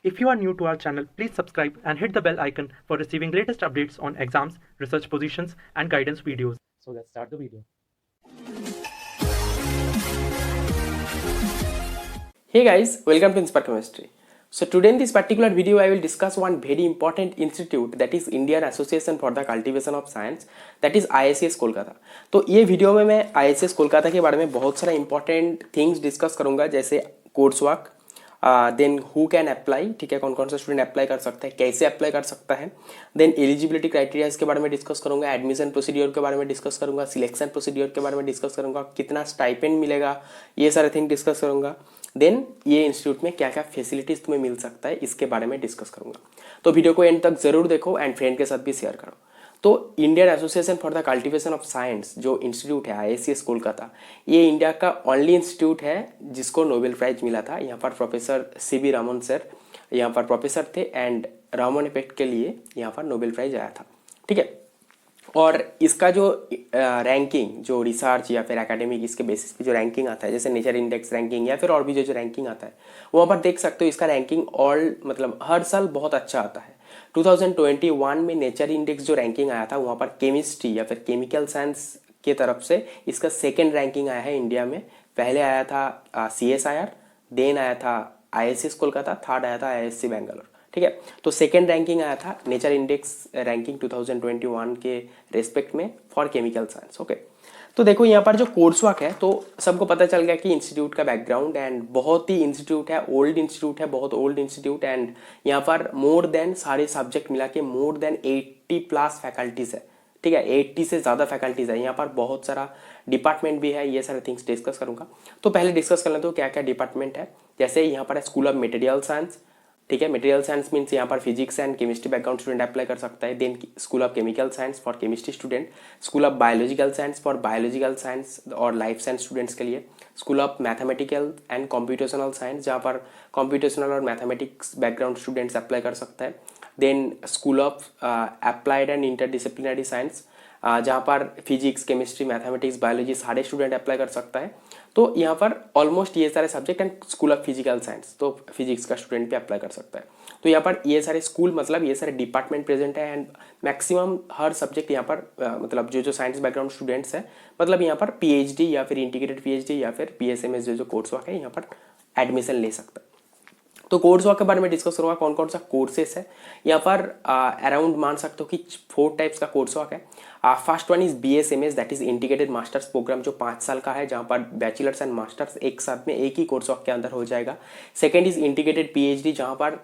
If you are new to our channel, please subscribe and hit the bell icon for receiving latest updates on exams, research positions, and guidance videos. So let's start the video. Hey guys, welcome to Inspire Chemistry. So today in this particular video I will discuss one very important institute, that is Indian Association for the Cultivation of Science, that is IACS Kolkata. तो ये video में मैं IACS Kolkata के बारे में बहुत सारा important things discuss करूंगा, जैसे course work, then who can apply, ठीक है, कौन कौन सा स्टूडेंट अप्लाई कर सकता है, कैसे अप्लाई कर सकता है, देन एलिजिबिलिटी क्राइटेरियाज के बारे में डिस्कस करूंगा, एडमिशन प्रोसीड्योर के बारे में डिस्कस करूंगा, सिलेक्शन प्रोसीड्योर के बारे में डिस्कस करूंगा, कितना स्टाइपेंड मिलेगा, ये सारे थिंग डिस्कस करूंगा। देन ये इंस्टीट्यूट में क्या क्या फैसिलिटीज तुम्हें मिल सकता है इसके बारे में डिस्कस करूंगा। तो वीडियो को एंड तक जरूर देखो एंड फ्रेंड के साथ भी शेयर करो। तो Indian association for the cultivation of science जो इंस्टीट्यूट है IACS कोलकाता, ये इंडिया का ओनली इंस्टीट्यूट है जिसको नोबेल प्राइज मिला था। यहाँ पर प्रोफेसर CB रामन सर यहाँ पर प्रोफेसर थे एंड रामन इफेक्ट के लिए यहाँ पर नोबेल प्राइज आया था, ठीक है। और इसका जो रैंकिंग, जो रिसर्च या फिर एकेडमिक इसके बेसिस पे जो रैंकिंग आता है, जैसे नेचर इंडेक्स रैंकिंग या फिर और भी जो रैंकिंग आता है, वहाँ पर देख सकते हो इसका रैंकिंग ऑल मतलब हर साल बहुत अच्छा आता है। 2021 में नेचर इंडेक्स जो रैंकिंग आया था, वहाँ पर केमिस्ट्री या फिर केमिकल साइंस की तरफ से इसका सेकेंड रैंकिंग आया है इंडिया में। पहले आया था CSIR, देन आया था IACS कोलकाता, थर्ड आया था IISc बेंगलोर, ठीक है। तो सेकेंड रैंकिंग आया था नेचर इंडेक्स रैंकिंग 2021 के रेस्पेक्ट में फॉर केमिकल साइंस, ओके। तो देखो यहाँ पर जो कोर्स वर्क है, तो सबको पता चल गया कि इंस्टीट्यूट का बैकग्राउंड एंड बहुत ही इंस्टीट्यूट है, ओल्ड इंस्टीट्यूट है, बहुत ओल्ड इंस्टीट्यूट एंड यहाँ पर मोर देन सारे सब्जेक्ट मिला के मोर देन 80+ फैकल्टीज है, ठीक है। 80 से ज़्यादा फैकल्टीज है, यहाँ पर बहुत सारा डिपार्टमेंट भी है, ये सारे थिंग्स डिस्कस करूँगा। तो पहले डिस्कस कर लेते हो क्या क्या डिपार्टमेंट है। जैसे यहाँ पर है स्कूल ऑफ मटेरियल साइंस, ठीक है। मटेरियल साइंस मीन्स यहाँ पर physics and chemistry background student apply कर सकता है। Then school of chemical science for chemistry student, school of biological science for biological science और लाइफ साइंस स्टूडेंट्स के लिए, school of mathematical and computational science जहाँ पर कंप्यूटेशनल और mathematics background students apply कर सकता है। Then school of applied and interdisciplinary science जहाँ पर फिजिक्स, केमिस्ट्री, मैथमेटिक्स, बायोलॉजी सारे स्टूडेंट अप्लाई कर सकता है। तो यहाँ पर ऑलमोस्ट ये सारे subject and school of physical science, तो फिजिक्स का स्टूडेंट भी अप्लाई कर सकता है। तो यहाँ पर ये सारे स्कूल मतलब ये सारे डिपार्टमेंट प्रेजेंट है एंड मैक्सिमम हर सब्जेक्ट यहाँ पर मतलब जो साइंस बैकग्राउंड स्टूडेंट्स है, मतलब यहाँ पर PhD या फिर इंटीग्रेटेड PhD या फिर PSMS जो कोर्स वर्क है, यहाँ पर एडमिशन ले सकता है। तो कोर्स वर्क के बारे में डिस्कस करूँगा, कौन कौन सा कोर्सेस है। यहाँ पर अराउंड मान सकते हो कि 4 टाइप्स का कोर्स वर्क है। First one is BSMS, that is integrated masters program, जो 5 साल का है, जहाँ पर बैचलर्स एंड मास्टर्स एक साथ में एक ही कोर्स वर्क के अंदर हो जाएगा। सेकेंड इज इंटीग्रेटेड PhD, जहाँ पर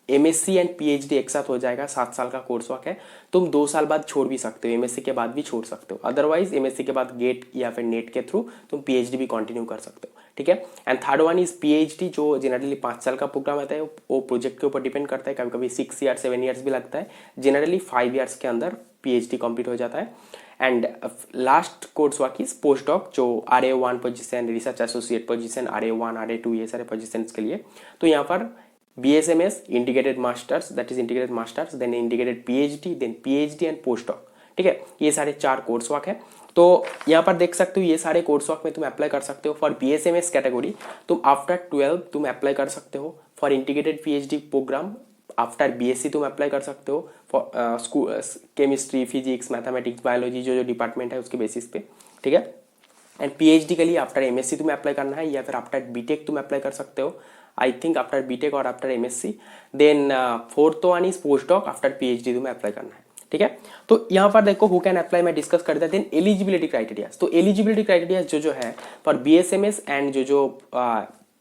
MSc एंड PhD एक साथ हो जाएगा, 7 साल का कोर्स वर्क है। तुम 2 साल बाद छोड़ भी सकते हो, MSc के बाद भी छोड़ सकते हो, अदरवाइज MSc के बाद गेट या फिर नेट के थ्रू तुम PhD भी कंटिन्यू कर सकते हो, ठीक है। And third one is PhD, जो जनरली 5 साल का प्रोग्राम रहता है, वो प्रोजेक्ट के ऊपर डिपेंड करता है, कभी कभी 6 ईयर्स 7 ईयर्स भी लगता है, जनरली 5 ईयर्स के अंदर PhD कंप्लीट हो जाता है। And last course work is post dock, जो RA1 position, research associate position, RA1 RA2 ये सारे पोजीशंस के लिए। तो यहाँ पर BSMS, integrated masters, that is integrated masters, then integrated PhD, then PhD and post doc, ठीक है। ये सारे 4 कोर्स वर्क है। तो यहाँ पर देख सकते हो ये सारे कोर्स वर्क में तुम अप्लाई कर सकते हो। फॉर BSMS कैटेगरी तुम आफ्टर 12 तुम अप्लाई कर सकते हो। For integrated PhD program after BSc तुम अप्लाई कर सकते हो। For school chemistry, physics, mathematics, biology जो डिपार्टमेंट है उसके बेसिस पे, ठीक है। एंड PhD के लिए आफ्टर MSc तुम्हें अप्लाई करना है या फिर आफ्टर BTech तुम अप्लाई कर सकते हो, आई थिंक आफ्टर BTech और after MSc। Then fourth one is post doc, after PhD तुम्हें अप्लाई करना है, ठीक है। तो यहाँ पर देखो हु कैन अप्लाई मैं डिस्कस करते हैं। देन एलिजिबिलिटी क्राइटेरियाज, तो एलिजिबिलिटी क्राइटेरियाज जो है फॉर BSMS एंड जो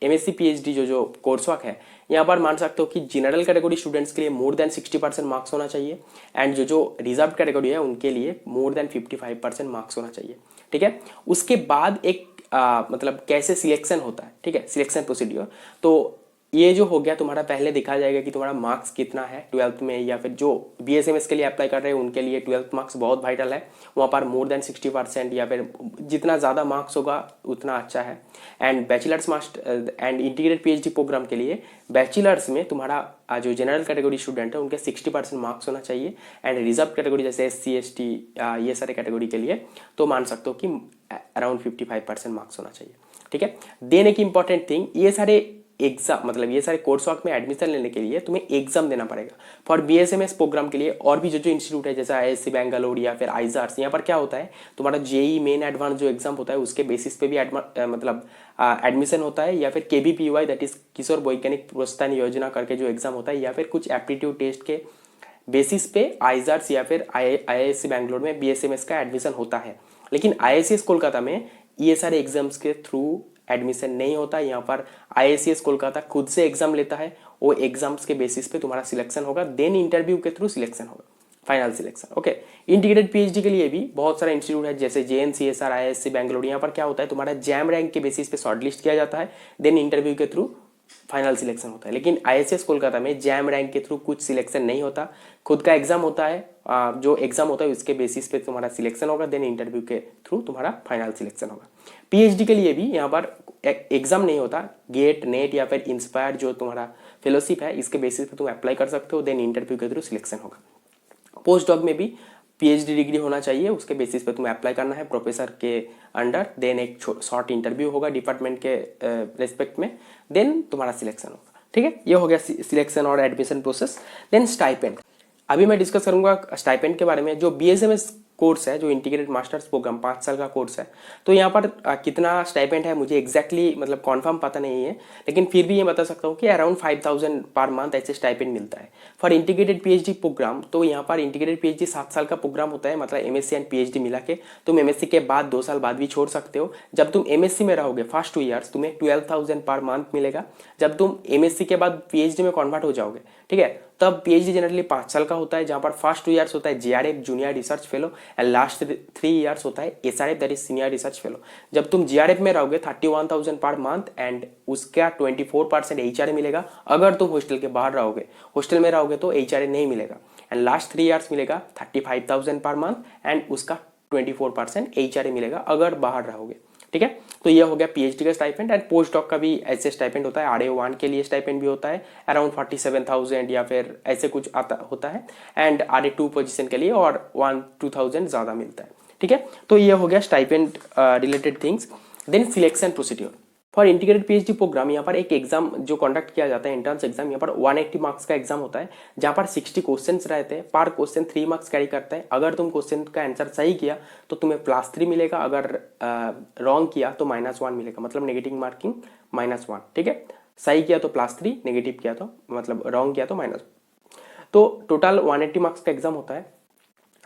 MSc-PhD जो कोर्स वर्क है, यहाँ पर मान सकते हो कि जनरल कैटेगरी स्टूडेंट्स के लिए मोर देन 60% मार्क्स होना चाहिए एंड जो रिजर्व कैटेगरी है उनके लिए मोर देन 55% मार्क्स होना चाहिए, ठीक है। उसके बाद एक मतलब कैसे सिलेक्शन होता है, ठीक है, सिलेक्शन प्रोसीड्योर। तो ये जो हो गया तुम्हारा, पहले देखा जाएगा कि तुम्हारा मार्क्स कितना है 12th में, या फिर जो BSMS के लिए अप्लाई कर रहे हैं उनके लिए 12th मार्क्स बहुत वाइटल है, वहाँ पर मोर देन 60% या फिर जितना ज़्यादा मार्क्स होगा उतना अच्छा है। And bachelors master and integrated PhD program के लिए बैचलर्स में तुम्हारा जो जनरल कैटेगरी स्टूडेंट है उनके 60% मार्क्स होना चाहिए एंड रिजर्व कैटेगरी जैसे SC ST ये सारे कैटेगरी के लिए तो मान सकते हो कि अराउंड 55% मार्क्स होना चाहिए, ठीक है। देन एक इंपॉर्टेंट थिंग, ये सारे एग्जाम मतलब ये सारे कोर्स वर्क में एडमिशन लेने के लिए तुम्हें एग्जाम देना पड़ेगा। फॉर बीएसएमएस प्रोग्राम के लिए और भी जो इंस्टीट्यूट है जैसे आईआईएससी बेंगलोर या फिर आइजर्स, यहाँ पर क्या होता है तुम्हारा जेई मेन एडवांस जो एग्जाम होता है उसके बेसिस पे भी मतलब एडमिशन होता है, या फिर केबीपीवाई दैट इज किशोर वैज्ञानिक प्रोत्साहन योजना करके जो एग्जाम होता है, या फिर कुछ एप्टीट्यूड टेस्ट के बेसिस पे आइजर्स या फिर आईआईएससी बेंगलोर में बीएसएमएस का एडमिशन होता है। लेकिन आईआईसीएस कोलकाता में ये सारे एग्जाम्स के थ्रू एडमिशन नहीं होता। यहाँ पर आईआईसीएस कोलकाता खुद से एग्जाम लेता है, वो एग्जाम्स के बेसिस पे तुम्हारा सिलेक्शन होगा, देन इंटरव्यू के थ्रू सिलेक्शन होगा, final selection. Okay, integrated PhD के लिए भी बहुत सारे इंस्टीट्यूट है जैसे जेएनसीएसआर, आईआईएससी बेंगलोर। यहाँ पर क्या होता है तुम्हारा जैम रैंक के बेसिस पे शॉर्टलिस्ट किया जाता है, देन इंटरव्यू के थ्रू फाइनल सिलेक्शन होता है। लेकिन आईआईसीएस कोलकाता में जैम रैंक के थ्रू कुछ सिलेक्शन नहीं होता, खुद का एग्जाम होता है, जो एग्जाम होता है उसके बेसिस पे तुम्हारा सिलेक्शन होगा, देन इंटरव्यू के थ्रू तुम्हारा फाइनल सिलेक्शन होगा। पीएचडी के लिए भी यहाँ पर एग्जाम नहीं होता, गेट नेट या फिर इंस्पायर जो तुम्हारा फेलोशिप है इसके बेसिस पे तुम अप्लाई कर सकते हो, देन इंटरव्यू के थ्रू सिलेक्शन होगा। पोस्ट डॉक में भी पीएचडी डिग्री होना चाहिए, उसके बेसिस पे तुम्हें अप्लाई करना है प्रोफेसर के अंडर, देन एक शॉर्ट इंटरव्यू होगा डिपार्टमेंट के रेस्पेक्ट में, देन तुम्हारा सिलेक्शन होगा। ठीक है, ये हो गया सिलेक्शन और एडमिशन प्रोसेस। देन स्टाइपेंड, अभी मैं डिस्कस करूंगा स्टाइपेंड के बारे में। जो बीएसएमएस कोर्स है, जो इंटीग्रेटेड मास्टर्स प्रोग्राम 5 साल का कोर्स है, तो यहाँ पर कितना स्टाइपेंड है मुझे एग्जैक्टली मतलब कॉन्फर्म पता नहीं है, लेकिन फिर भी ये बता सकता हूँ कि अराउंड 5000 पर मंथ ऐसे स्टाइपेंड मिलता है फॉर इंटीग्रेटेड पीएचडी प्रोग्राम। तो यहाँ पर इंटीग्रेटेड पीएचडी 7 साल का प्रोग्राम होता है, मतलब एमएससी एंड पीएचडी मिला के। तुम एमएससी के बाद 2 साल बाद भी छोड़ सकते हो। जब तुम एमएससी में रहोगे फर्स्ट 2 ईयर्स तुम्हें 12000 पर मंथ मिलेगा। जब तुम एमएससी के बाद पीएचडी में कन्वर्ट हो जाओगे, ठीक है, तब पीएचडी जनरली 5 साल का होता है, जहां पर फर्स्ट 2 ईयर्स होता है JRF junior research fellow and last 3 years होता है SRF that is senior research fellow. जब तुम जेआरएफ में रहोगे 31000 पर मंथ एंड उसका 24% एचआरए मिलेगा। अगर तुम हॉस्टल के बाहर रहोगे, हॉस्टल में रहोगे तो एचआरए नहीं मिलेगा। एंड लास्ट 3 ईयर्स मिलेगा 35000 पर मंथ एंड उसका 24% एचआरए मिलेगा अगर बाहर रहोगे। ठीक है, तो ये हो गया पीएचडी का स्टाइपेंड। एंड पोस्ट डॉक का भी ऐसे स्टाइपेंड होता है, RA1 के लिए स्टाइपेंड भी होता है अराउंड 47000 या फिर ऐसे कुछ आता होता है। एंड RA2 पोजीशन के लिए और 1-2000 ज़्यादा मिलता है। ठीक है, तो ये हो गया stipend related things. Then selection procedure for integrated PhD program. यहाँ पर एक एग्जाम जो कंडक्ट किया जाता है एंट्रेंस एग्जाम, यहाँ पर 180 मार्क्स का एग्जाम होता है, जहाँ पर 60 क्वेश्चंस रहते हैं। पर क्वेश्चन 3 मार्क्स कैरी करता है। अगर तुम क्वेश्चन का आंसर सही किया तो तुम्हें +3 मिलेगा, अगर रॉन्ग किया तो -1 मिलेगा, मतलब नेगेटिव मार्किंग -1। ठीक है, सही किया तो +3, नेगेटिव किया तो मतलब रॉन्ग किया तो -1। तो टोटल 180 मार्क्स का एग्जाम होता है।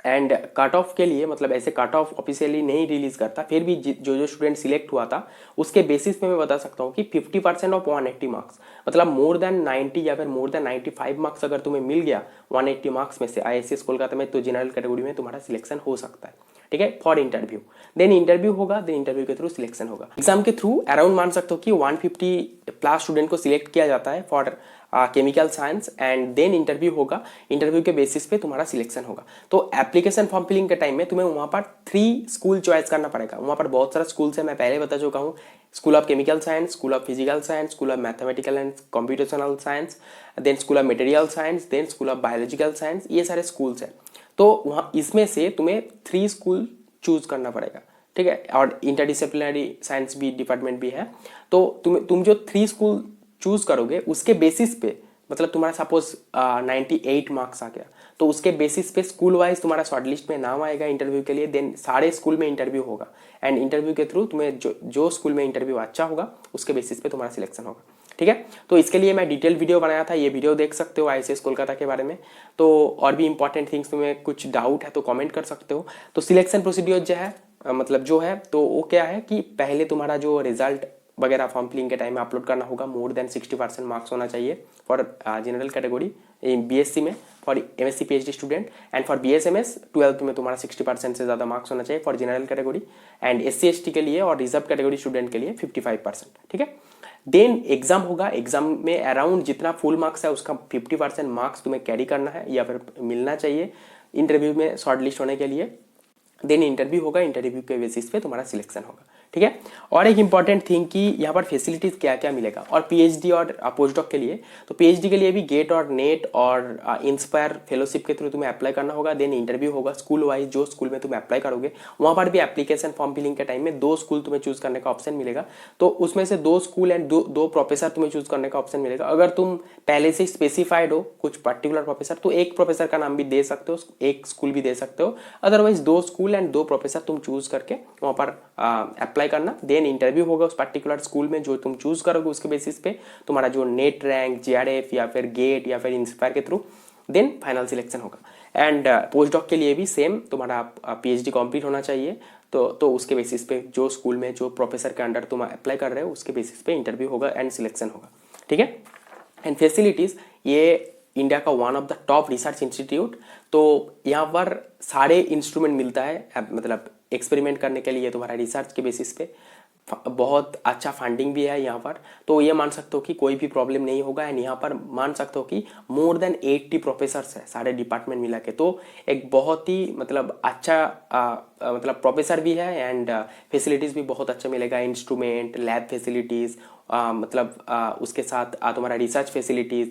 एंड कट ऑफ के लिए मतलब ऐसे कट ऑफ ऑफिशियली नहीं रिलीज करता, फिर भी जो स्टूडेंट सिलेक्ट हुआ था उसके बेसिस पे मैं बता सकता हूँ कि 50% ऑफ 180 मार्क्स मतलब मोर देन 90 या फिर मोर देन 95 मार्क्स अगर तुम्हें मिल गया 180 मार्क्स में से आईआईसीएस कोलकाता में, तो जनरल कैटेगरी में तुम्हारा सिलेक्शन हो सकता है। ठीक है, फॉर इंटरव्यू। देन इंटरव्यू होगा, देन इंटरव्यू के थ्रू सिलेक्शन होगा। एग्जाम के थ्रू अराउंड मान सकते हो कि 150+ स्टूडेंट को सिलेक्ट किया जाता है for chemical science and then interview होगा। इंटरव्यू के बेसिस पे तुम्हारा सिलेक्शन होगा। तो एप्लीकेशन फॉर्म फिलिंग के टाइम में तुम्हें वहाँ पर 3 स्कूल चॉइस करना पड़ेगा। वहाँ पर बहुत सारा स्कूल्स है, मैं पहले बता चुका हूँ। School of chemical science, school of physical science, school of mathematical and computational science, then school of material science, then school of biological science, ये सारे स्कूल्स हैं। तो वहाँ इसमें से तुम्हें 3 स्कूल चूज करना पड़ेगा। ठीक है, और इंटरडिसिप्लिनरी साइंस भी डिपार्टमेंट भी है। तो तुम जो 3 स्कूल चूज करोगे उसके बेसिस पे, मतलब तुम्हारा सपोज 98 मार्क्स आ गया तो उसके बेसिस पे स्कूल वाइज तुम्हारा शॉर्टलिस्ट में नाम आएगा इंटरव्यू के लिए। देन सारे स्कूल में इंटरव्यू होगा एंड इंटरव्यू के थ्रू तुम्हें जो स्कूल में इंटरव्यू अच्छा होगा उसके बेसिस पे तुम्हारा सिलेक्शन होगा। ठीक है, तो इसके लिए मैं डिटेल वीडियो बनाया था, ये वीडियो देख सकते हो आईसीएस कोलकाता के बारे में। तो और भी इंपॉर्टेंट थिंग्स तुम्हें कुछ डाउट है तो कमेंट कर सकते हो। तो सिलेक्शन प्रोसीड्योर जो है मतलब जो है तो वो क्या है कि पहले तुम्हारा जो रिजल्ट वगैरह फॉर्म फिलिंग के टाइम में अपलोड करना होगा। मोर देन 60% मार्क्स होना चाहिए फॉर जनरल कैटेगरी बीएससी में, for MSc PhD student and for BSMS 12th में तुम्हारा 60% से ज़्यादा मार्क्स होना चाहिए for general category and SC ST के लिए और रिजर्व कैटेगरी स्टूडेंट के लिए 55%। ठीक है, देन एग्जाम होगा। एग्जाम में अराउंड जितना फुल मार्क्स है उसका 50% मार्क्स तुम्हें कैरी करना है या फिर मिलना चाहिए इंटरव्यू में शॉर्ट लिस्ट होने के लिए। देन इंटरव्यू होगा, इंटरव्यू के बेसिस पे तुम्हारा सिलेक्शन होगा। ठीक है। और एक इंपॉर्टेंट थिंग कि यहाँ पर फैसिलिटीज़ क्या क्या मिलेगा। और पीएचडी और पोस्ट डॉक के लिए, तो पीएचडी के लिए भी गेट और नेट और इंस्पायर फेलोशिप के थ्रू तुम्हें अप्लाई करना होगा। देन इंटरव्यू होगा स्कूल वाइज, जो स्कूल में तुम्हें अप्लाई करोगे वहाँ पर भी एप्लीकेशन फॉर्म फिलिंग के टाइम में 2 स्कूल तुम्हें चूज करने का ऑप्शन मिलेगा। तो उसमें से 2 स्कूल एंड दो प्रोफेसर तुम्हें चूज करने का ऑप्शन मिलेगा। अगर तुम पहले से स्पेसिफाइड हो कुछ पर्टिकुलर प्रोफेसर, तो एक प्रोफेसर का नाम भी दे सकते हो, एक स्कूल भी दे सकते हो। अदरवाइज 2 स्कूल एंड 2 प्रोफेसर तुम चूज करके वहाँ पर अप्लाई करना। देन इंटरव्यू होगा उस पर्टिकुलर स्कूल में जो तुम चूज करोगे, उसके बेसिस पे तुम्हारा जो नेट रैंक, जीआरएफ या फिर गेट या फिर इंस्पायर के थ्रू देन फाइनल सिलेक्शन होगा। एंड पोस्ट डॉक के लिए भी सेम, तुम्हारा पीएचडी कंप्लीट होना चाहिए। तो उसके बेसिस पे जो स्कूल में जो प्रोफेसर के अंडर तुम अप्लाई कर रहे हो उसके बेसिस पे इंटरव्यू होगा एंड सिलेक्शन होगा, ठीक है। एंड फैसिलिटीज़, ये इंडिया का one of the top research institute. तो यहाँ पर सारे इंस्ट्रूमेंट मिलता है, मतलब एक्सपेरिमेंट करने के लिए तुम्हारा रिसर्च के बेसिस पे बहुत अच्छा फंडिंग भी है यहाँ पर। तो ये मान सकते हो कि कोई भी प्रॉब्लम नहीं होगा। एंड यहाँ पर मान सकते हो कि मोर देन 80 प्रोफेसर्स है सारे डिपार्टमेंट मिला के। तो एक बहुत ही मतलब अच्छा मतलब प्रोफेसर भी है एंड फैसिलिटीज़ भी बहुत अच्छा मिलेगा। इंस्ट्रूमेंट, लैब फैसिलिटीज़, उसके साथ तुम्हारा रिसर्च फैसिलिटीज़।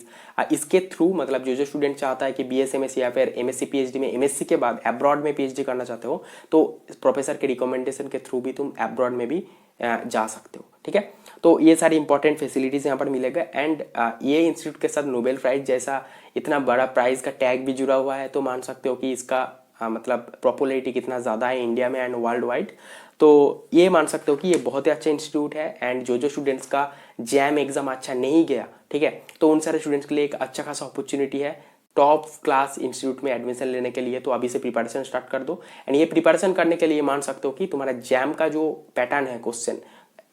इसके थ्रू मतलब जो स्टूडेंट चाहता है कि बीएसएमएस या फिर एमएससी पीएचडी में, एमएससी के बाद अब्रॉड में पीएचडी करना चाहते हो, तो प्रोफेसर के रिकमेंडेशन के थ्रू भी तुम अब्रॉड में भी जा सकते हो, ठीक है। तो ये सारी इंपॉर्टेंट फैसिलिटीज़ यहाँ पर मिलेगा। एंड ये इंस्टीट्यूट के साथ नोबेल प्राइज जैसा इतना बड़ा प्राइज का टैग भी जुड़ा हुआ है। तो मान सकते हो कि इसका मतलब पॉपुलैरिटी कितना ज़्यादा है इंडिया में एंड वर्ल्ड वाइड। तो ये मान सकते हो कि ये बहुत ही अच्छा इंस्टीट्यूट है। एंड जो स्टूडेंट्स का जैम एग्जाम अच्छा नहीं गया, ठीक है, तो उन सारे स्टूडेंट्स के लिए एक अच्छा खासा अपॉर्चुनिटी है टॉप क्लास इंस्टीट्यूट में एडमिशन लेने के लिए। तो अभी से प्रिपरेशन स्टार्ट कर दो। एंड ये प्रिपरेशन करने के लिए मान सकते हो कि तुम्हारा जैम का जो पैटर्न है क्वेश्चन,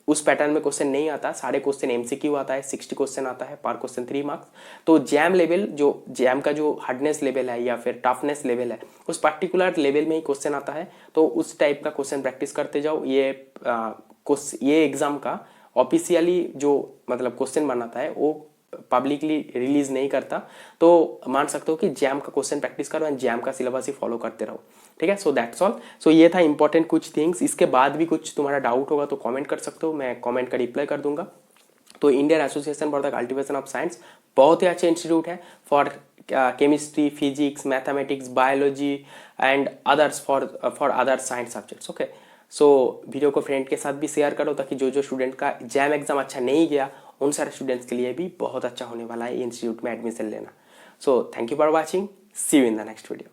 उस पैटर्न में क्वेश्चन नहीं आता, सारे क्वेश्चन एमसीक्यू आता है, 60 क्वेश्चन आता है, पर क्वेश्चन 3 मार्क्स। तो जैम लेवल, जो जैम का जो हार्डनेस लेवल है या फिर टफनेस लेवल है, उस पर्टिकुलर लेवल में ही क्वेश्चन आता है। तो उस टाइप का क्वेश्चन प्रैक्टिस करते जाओ। ये एग्जाम का ऑफिशियली जो मतलब क्वेश्चन बनाता है वो पब्लिकली रिलीज नहीं करता। तो मान सकते हो कि जैम का क्वेश्चन प्रैक्टिस करो एंड जैम का सिलेबस ही फॉलो करते रहो, ठीक है। So that's all. सो ये था इंपॉर्टेंट कुछ थिंग्स। इसके बाद भी कुछ तुम्हारा डाउट होगा तो कमेंट कर सकते हो, मैं कमेंट का रिप्लाई कर दूंगा। तो Indian association for the cultivation of science बहुत ही अच्छा इंस्टीट्यूट है for chemistry, physics, mathematics, biology and others for other science subjects, okay. So video को फ्रेंड के साथ भी शेयर करो ताकि जो स्टूडेंट का जैम एग्जाम अच्छा नहीं गया उन सारे स्टूडेंट्स के लिए भी बहुत अच्छा होने वाला है इंस्टीट्यूट में एडमिशन लेना। So thank you for watching, see you in the next video.